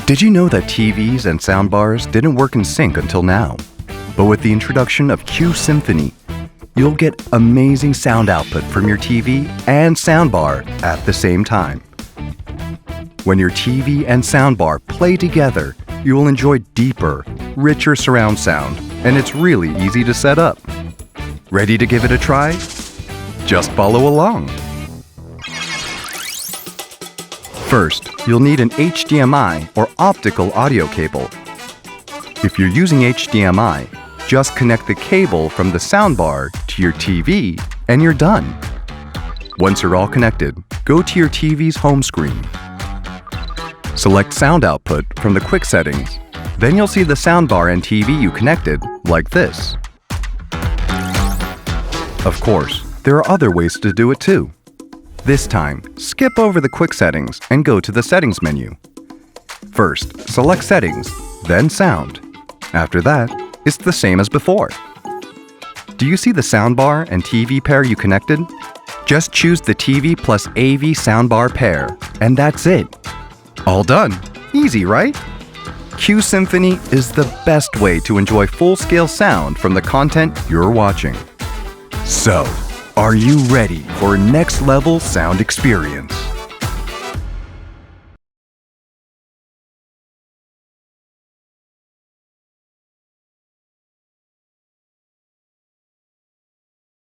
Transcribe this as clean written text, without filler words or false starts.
Did you know that TVs and soundbars didn't work in sync until now? But with the introduction of Q-symphony, you'll get amazing sound output from your TV and soundbar at the same time. When your TV and soundbar play together, you will enjoy deeper, richer surround sound, and it's really easy to set up. Ready to give it a try? Just follow along. First, you'll need an HDMI or optical audio cable. If you're using HDMI, just connect the cable from the soundbar to your TV and you're done. Once you're all connected, go to your TV's home screen. Select sound output from the quick settings. Then you'll see the soundbar and TV you connected like this. Of course, there are other ways to do it too. This time, skip over the quick settings and go to the settings menu. First, select settings, then sound. After that, it's the same as before. Do you see the soundbar and TV pair you connected? Just choose the TV plus AV soundbar pair, and that's it. All done. Easy, right? Q-symphony is the best way to enjoy full-scale sound from the content you're watching. So, are you ready for a next-level sound experience?